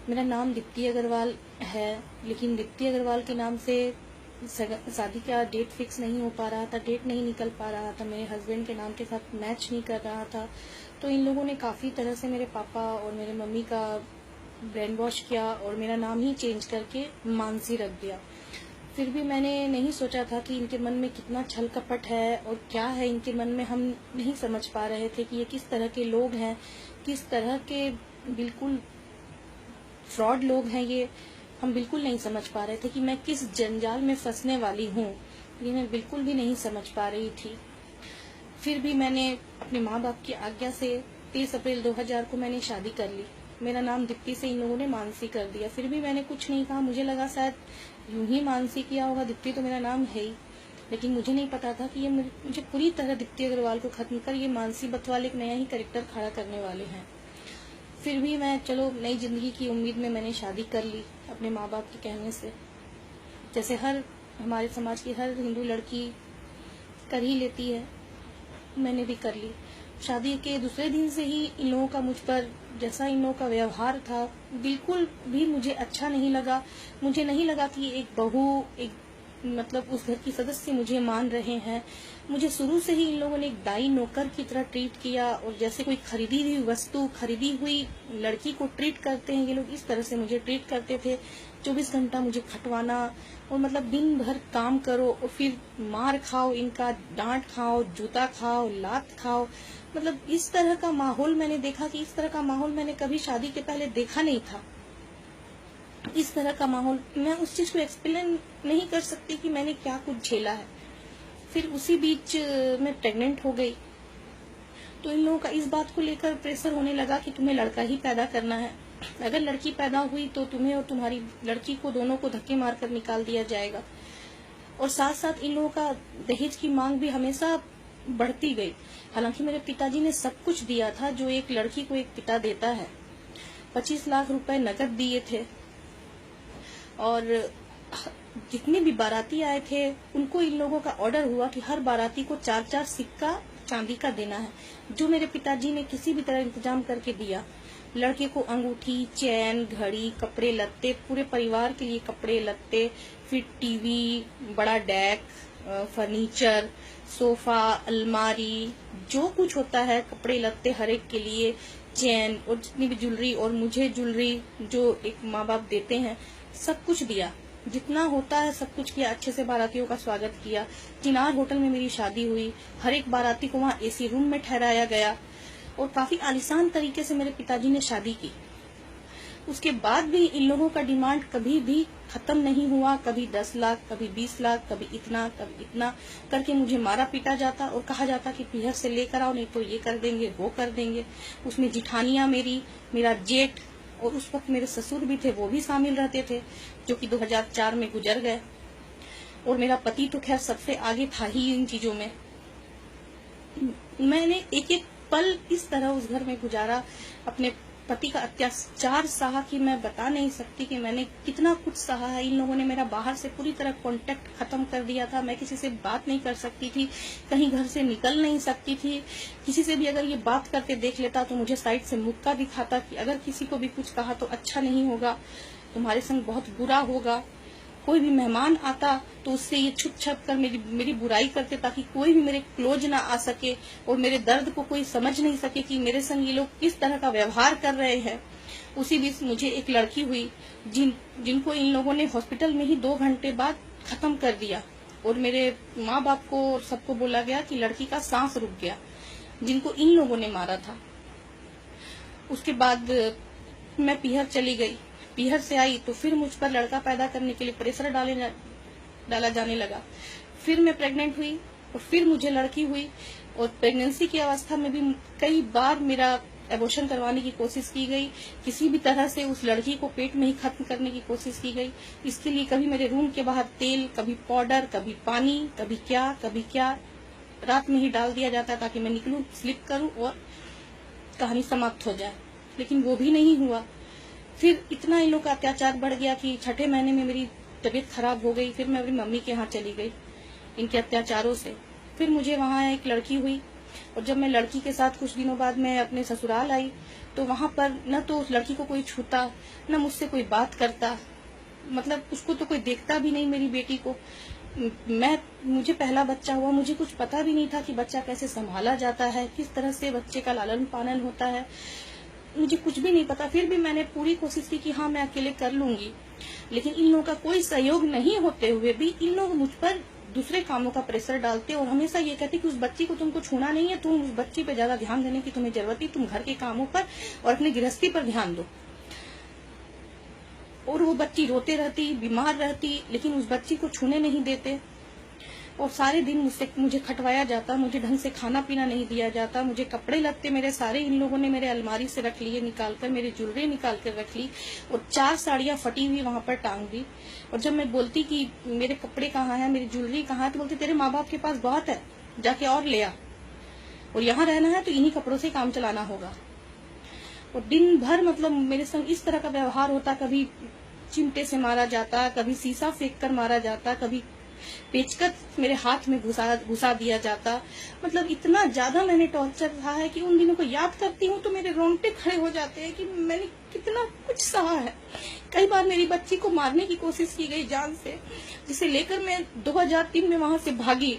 मेरा नाम दीप्ति अग्रवाल है, लेकिन दीप्ति अग्रवाल के नाम से शादी का डेट फिक्स नहीं हो पा रहा था, डेट नहीं निकल पा रहा था, मेरे हस्बैंड के नाम के साथ मैच नहीं कर रहा था। तो इन लोगों ने काफ़ी तरह से मेरे पापा और मेरे मम्मी का ब्रेन वॉश किया और मेरा नाम ही चेंज करके मानसी रख दिया। फिर भी मैंने नहीं सोचा था कि इनके मन में कितना छल कपट है और क्या है इनके मन में, हम नहीं समझ पा रहे थे कि ये किस तरह के लोग हैं, किस तरह के बिल्कुल फ्रॉड लोग हैं ये। हम बिल्कुल नहीं समझ पा रहे थे कि मैं किस जंजाल में फंसने वाली हूँ, ये मैं बिल्कुल भी नहीं समझ पा रही थी। फिर भी मैंने अपने माँ बाप की आज्ञा से 30 अप्रैल 2000 को मैंने शादी कर ली। मेरा नाम दीप्ति से इन लोगों ने मानसी कर दिया। फिर भी मैंने कुछ नहीं कहा, मुझे लगा शायद यूं ही मानसी किया होगा, दीप्ति तो मेरा नाम है ही। लेकिन मुझे नहीं पता था कि ये मुझे पूरी तरह दीप्ति अग्रवाल को खत्म कर ये मानसी बतवाल एक नया ही कैरेक्टर खड़ा करने वाले हैं। फिर भी मैं चलो नई जिंदगी की उम्मीद में मैंने शादी कर ली अपने माँ बाप के कहने से, जैसे हर हमारे समाज की हर हिंदू लड़की कर ही लेती है, मैंने भी कर ली। शादी के दूसरे दिन से ही इन लोगों का मुझ पर जैसा इन लोगों का व्यवहार था बिल्कुल भी मुझे अच्छा नहीं लगा। मुझे नहीं लगा कि एक बहू, एक मतलब उस घर की सदस्य मुझे मान रहे हैं। मुझे शुरू से ही इन लोगों ने एक दाई नौकर की तरह ट्रीट किया और जैसे कोई खरीदी हुई वस्तु, खरीदी हुई लड़की को ट्रीट करते हैं ये लोग, इस तरह से मुझे ट्रीट करते थे। 24 घंटा मुझे खटवाना और मतलब दिन भर काम करो और फिर मार खाओ, इनका डांट खाओ, जूता खाओ, लात खाओ। मतलब इस तरह का माहौल मैंने देखा कि इस तरह का माहौल मैंने कभी शादी के पहले देखा नहीं था। इस तरह का माहौल मैं उस चीज को एक्सप्लेन नहीं कर सकती कि मैंने क्या कुछ झेला है। फिर उसी बीच मैं प्रेग्नेंट हो गई, तो इन लोगों का इस बात को लेकर प्रेशर होने लगा कि तुम्हें लड़का ही पैदा करना है। अगर लड़की पैदा हुई तो तुम्हें और तुम्हारी लड़की को दोनों को धक्के मारकर निकाल दिया जाएगा। और साथ साथ इन लोगों का दहेज की मांग भी हमेशा बढ़ती गई। हालांकि मेरे पिताजी ने सब कुछ दिया था जो एक लड़की को एक पिता देता है। 25 लाख रुपए नकद दिए थे और जितने भी बाराती आए थे उनको इन लोगों का ऑर्डर हुआ कि हर बाराती को 4-4 सिक्का चांदी का देना है, जो मेरे पिताजी ने किसी भी तरह इंतजाम करके दिया। लड़के को अंगूठी, चैन, घड़ी, कपड़े लत्ते, पूरे परिवार के लिए कपड़े लत्ते, फिर टीवी, बड़ा डेक, फर्नीचर, सोफा, अलमारी, जो कुछ होता है कपड़े लत्ते हर एक के लिए, चैन और जितनी भी ज्वेलरी, और मुझे ज्वेलरी जो एक माँ बाप देते हैं, सब कुछ दिया। जितना होता है सब कुछ किया। अच्छे से बारातियों का स्वागत किया। चिनार होटल में मेरी शादी हुई। हर एक बाराती को वहाँ एसी रूम में ठहराया गया और काफी आलिशान तरीके से मेरे पिताजी ने शादी की। उसके बाद भी इन लोगों का डिमांड कभी भी खत्म नहीं हुआ। कभी 10 लाख, कभी 20 लाख, कभी इतना करके मुझे मारा पीटा जाता और कहा जाता कि पीहर से लेकर आओ, नहीं तो ये कर देंगे, वो कर देंगे। उसमें जिठानियां मेरा जेठ और उस वक्त मेरे ससुर भी थे, वो भी शामिल रहते थे, जो कि 2004 में गुजर गए। और मेरा पति तो खैर सबसे आगे था ही इन चीजों में। मैंने एक एक पल इस तरह उस घर में गुजारा, अपने पति का अत्याचार सहा कि मैं बता नहीं सकती कि मैंने कितना कुछ सहा है। इन लोगों ने मेरा बाहर से पूरी तरह कांटेक्ट खत्म कर दिया था। मैं किसी से बात नहीं कर सकती थी, कहीं घर से निकल नहीं सकती थी। किसी से भी अगर ये बात करते देख लेता तो मुझे साइड से मुक्का दिखाता कि अगर किसी को भी कुछ कहा तो अच्छा नहीं होगा, तुम्हारे संग बहुत बुरा होगा। कोई भी मेहमान आता तो उससे ये छुप छुप कर मेरी बुराई करते ताकि कोई भी मेरे क्लोज ना आ सके और मेरे दर्द को कोई समझ नहीं सके कि मेरे संग ये लोग किस तरह का व्यवहार कर रहे हैं। उसी बीच मुझे एक लड़की हुई जिनको इन लोगों ने हॉस्पिटल में ही 2 घंटे बाद खत्म कर दिया और मेरे माँ बाप को और सबको बोला गया कि लड़की का सांस रुक गया, जिनको इन लोगों ने मारा था। उसके बाद मैं पीहर चली गई। पीहर से आई तो फिर मुझ पर लड़का पैदा करने के लिए प्रेशर डाला जाने लगा। फिर मैं प्रेग्नेंट हुई और फिर मुझे लड़की हुई और प्रेगनेंसी की अवस्था में भी कई बार मेरा एबॉर्शन करवाने की कोशिश की गई। किसी भी तरह से उस लड़की को पेट में ही खत्म करने की कोशिश की गई। इसके लिए कभी मेरे रूम के बाहर तेल, कभी पाउडर, कभी पानी, कभी क्या रात में ही डाल दिया जाता ताकि मैं निकलूं, स्लिप करूं और कहानी समाप्त हो जाए। लेकिन वो भी नहीं हुआ। फिर इतना इन लोग का अत्याचार बढ़ गया कि 6ठे महीने में मेरी तबीयत खराब हो गई। फिर मैं अपनी मम्मी के यहाँ चली गई इनके अत्याचारों से। फिर मुझे वहाँ एक लड़की हुई और जब मैं लड़की के साथ कुछ दिनों बाद मैं अपने ससुराल आई तो वहां पर न तो उस लड़की को कोई छूता, न मुझसे कोई बात करता, मतलब उसको तो कोई देखता भी नहीं मेरी बेटी को। मुझे पहला बच्चा हुआ, मुझे कुछ पता भी नहीं था कि बच्चा कैसे संभाला जाता है, किस तरह से बच्चे का लालन पालन होता है, मुझे कुछ भी नहीं पता। फिर भी मैंने पूरी कोशिश की कि हाँ मैं अकेले कर लूंगी, लेकिन इन लोगों का कोई सहयोग नहीं होते हुए भी इन लोग मुझ पर दूसरे कामों का प्रेशर डालते और हमेशा ये कहते कि उस बच्ची को तुमको छूना नहीं है, तुम उस बच्ची पे ज्यादा ध्यान देने की तुम्हें जरूरत नहीं, तुम घर के कामों पर और अपनी गृहस्थी पर ध्यान दो। और वो बच्ची रोते रहती, बीमार रहती, लेकिन उस बच्ची को छूने नहीं देते। और सारे दिन मुझे खटवाया जाता, मुझे ढंग से खाना पीना नहीं दिया जाता, मुझे कपड़े लत्ते मेरे सारे इन लोगों ने मेरे अलमारी से रख लिए निकालकर, मेरी ज्वेलरी निकाल कर रख ली और 4 साड़ियां फटी हुई वहां पर टांग दी। और जब मैं बोलती कि मेरे कपड़े कहाँ है, मेरी ज्वेलरी कहाँ है, तो बोलते तेरे माँ बाप के पास बहुत है, जाके और ले आ, और यहाँ रहना है तो इन्हीं कपड़ों से काम चलाना होगा। और दिन भर मतलब मेरे संग इस तरह का व्यवहार होता, कभी चिमटे से मारा जाता, कभी शीशा फेंक कर मारा जाता, कभी पेचकस मेरे हाथ में घुसा दिया जाता। मतलब इतना ज्यादा मैंने टॉर्चर रहा है कि उन दिनों को याद करती हूँ तो मेरे रोंगटे खड़े हो जाते हैं कि मैंने कितना कुछ सहा है। कई बार मेरी बच्ची को मारने की कोशिश की गई जान से, जिसे लेकर मैं 2003 में वहां से भागी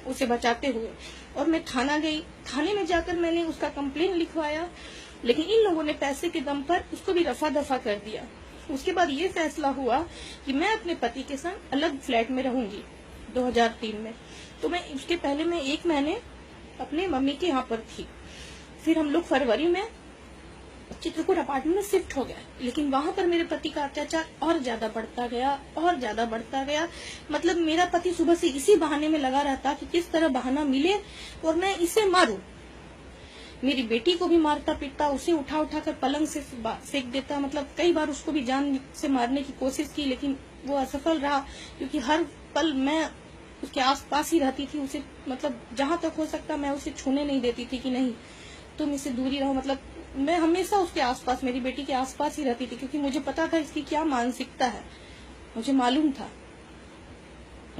उसे बचाते हुए, और मैं थाना गई। थाने में जाकर मैंने उसका कंप्लेन लिखवाया, लेकिन इन लोगों ने पैसे के दम पर उसको भी रफा दफा कर दिया। उसके बाद ये फैसला हुआ कि मैं अपने पति के संग अलग फ्लैट में रहूंगी 2003 में। तो मैं उसके पहले मैं 1 महीने अपने मम्मी के यहाँ पर थी। फिर हम लोग फरवरी में चित्रकूट अपार्टमेंट में शिफ्ट हो गए, लेकिन वहां पर मेरे पति का अत्याचार और ज्यादा बढ़ता गया, और ज्यादा बढ़ता गया। मतलब मेरा पति सुबह से इसी बहाने में लगा रहता कि किस तरह बहाना मिले और मैं इसे मारूं। मेरी बेटी को भी मारता पीटता, उसे उठा उठा कर पलंग से फेंक देता। मतलब कई बार उसको भी जान से मारने की कोशिश की, लेकिन वो असफल रहा, क्योंकि हर पल मैं उसके आसपास ही रहती थी। उसे मतलब जहां तक हो सकता मैं उसे छूने नहीं देती थी कि नहीं तुम इससे दूरी रहो। मतलब मैं हमेशा उसके आसपास, मेरी बेटी के आसपास ही रहती थी, क्योंकि मुझे पता था इसकी क्या मानसिकता है, मुझे मालूम था।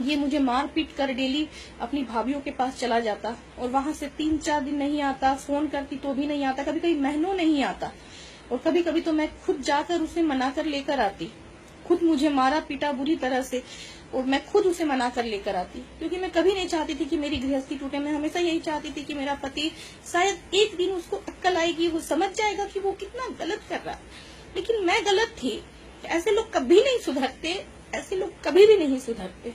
ये मुझे मार पीट कर डेली अपनी भाभीयों के पास चला जाता और वहां से 3-4 दिन नहीं आता, फोन करती तो भी नहीं आता, कभी कभी महीनों नहीं आता। और कभी कभी तो मैं खुद जाकर उसे मना कर लेकर आती, खुद मुझे मारा पीटा बुरी तरह से और मैं खुद उसे मना कर लेकर आती, क्योंकि मैं कभी नहीं चाहती थी कि मेरी गृहस्थी टूटे। मैं हमेशा यही चाहती थी कि मेरा पति शायद एक दिन उसको अक्ल आएगी, वो समझ जाएगा कि वो कितना गलत कर रहा है। लेकिन मैं गलत थी। ऐसे लोग कभी नहीं सुधरते, ऐसे लोग कभी भी नहीं सुधरते।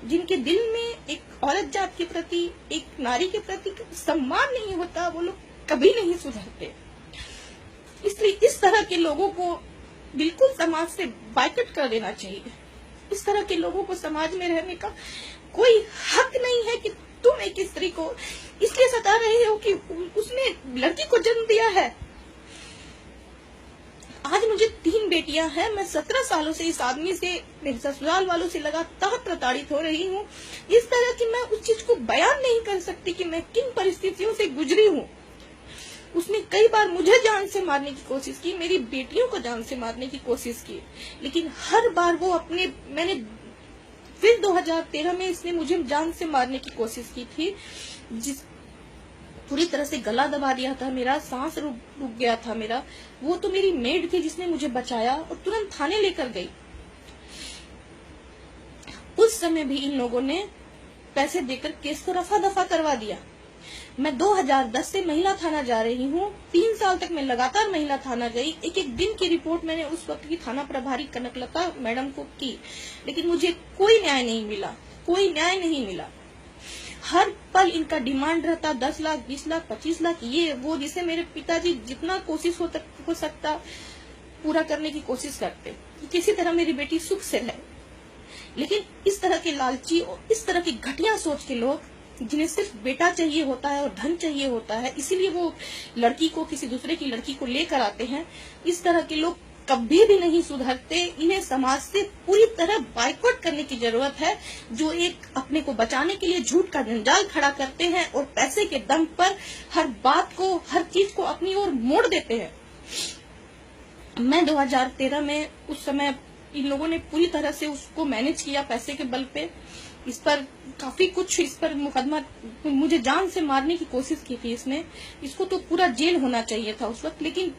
जिनके दिल में एक औरत जात के प्रति, एक नारी के प्रति सम्मान नहीं होता, वो लोग कभी नहीं सुधरते। इसलिए इस तरह के लोगों को बिल्कुल समाज से बाइकआउट कर देना चाहिए। इस तरह के लोगों को समाज में रहने का कोई हक नहीं है कि तुम एक स्त्री को इसलिए सता रहे हो कि उसने लड़की को जन्म दिया है। आज मुझे 3 बेटियां हैं। मैं 17 सालों से इस आदमी से, मेरे ससुराल वालों से लगातार प्रताड़ित हो रही हूँ। इस तरह की मैं उस चीज को बयान नहीं कर सकती कि मैं किन परिस्थितियों से गुजरी हूँ। उसने कई बार मुझे जान से मारने की कोशिश की, मेरी बेटियों को जान से मारने की कोशिश की, लेकिन हर बार वो मैंने फिर 2013 में इसने मुझे जान से मारने की कोशिश की थी, जिस पूरी तरह से गला दबा दिया था, मेरा सांस रुक गया था मेरा। वो तो मेरी मेड थी जिसने मुझे बचाया और तुरंत थाने लेकर गई। उस समय भी इन लोगों ने पैसे देकर केस को रफा दफा करवा दिया। मैं 2010 से महिला थाना जा रही हूँ। 3 साल तक मैं लगातार महिला थाना गई। एक दिन की रिपोर्ट मैंने उस वक्त की थाना प्रभारी कनकलता मैडम को की, लेकिन मुझे कोई न्याय नहीं मिला, कोई न्याय नहीं मिला। हर पल इनका डिमांड रहता 10 लाख, 20 लाख, 25 लाख, ये वो, जिसे मेरे पिताजी जितना कोशिश हो सकता पूरा करने की कोशिश करते कि किसी तरह मेरी बेटी सुख से रहे। लेकिन इस तरह के लालची और इस तरह की घटिया सोच के लोग, जिन्हें सिर्फ बेटा चाहिए होता है और धन चाहिए होता है, इसीलिए वो लड़की को, किसी दूसरे की लड़की को लेकर आते हैं, इस तरह के लोग कभी भी नहीं सुधरते। इन्हें समाज से पूरी तरह बाइकआउट करने की जरूरत है, जो एक अपने को बचाने के लिए झूठ का जंजाल खड़ा करते हैं और पैसे के दम पर हर बात को, हर चीज को अपनी ओर मोड़ देते हैं। मैं 2013 में उस समय इन लोगों ने पूरी तरह से उसको मैनेज किया पैसे के बल पे। इस पर काफी कुछ, इस पर मुकदमा, मुझे जान से मारने की कोशिश की थी इसने। इसको तो पूरा जेल होना चाहिए था उस वक्त, लेकिन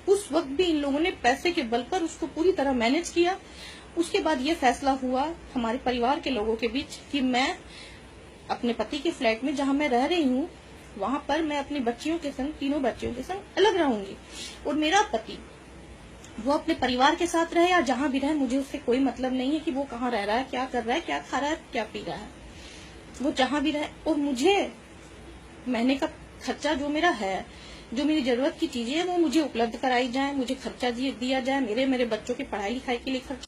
उस वक्त भी इन लोगों ने पैसे के बल पर उसको पूरी तरह मैनेज किया। उसके बाद ये फैसला हुआ हमारे परिवार के लोगों के बीच कि मैं अपने पति के फ्लैट में जहां मैं रह रही हूँ वहां पर मैं अपनी बच्चियों के संग, तीनों बच्चियों के संग अलग रहूंगी, और मेरा पति वो अपने परिवार के साथ रहे या जहां भी रहे, मुझे उससे कोई मतलब नहीं है कि वो कहाँ रह रहा है, क्या कर रहा है, क्या खा रहा है, क्या पी रहा है। वो जहां भी रहे, और मुझे महीने का खर्चा जो मेरा है, जो मेरी जरूरत की चीजें है वो मुझे उपलब्ध कराई जाए, मुझे खर्चा दिया जाए, मेरे बच्चों की पढ़ाई लिखाई के लिए खर्चा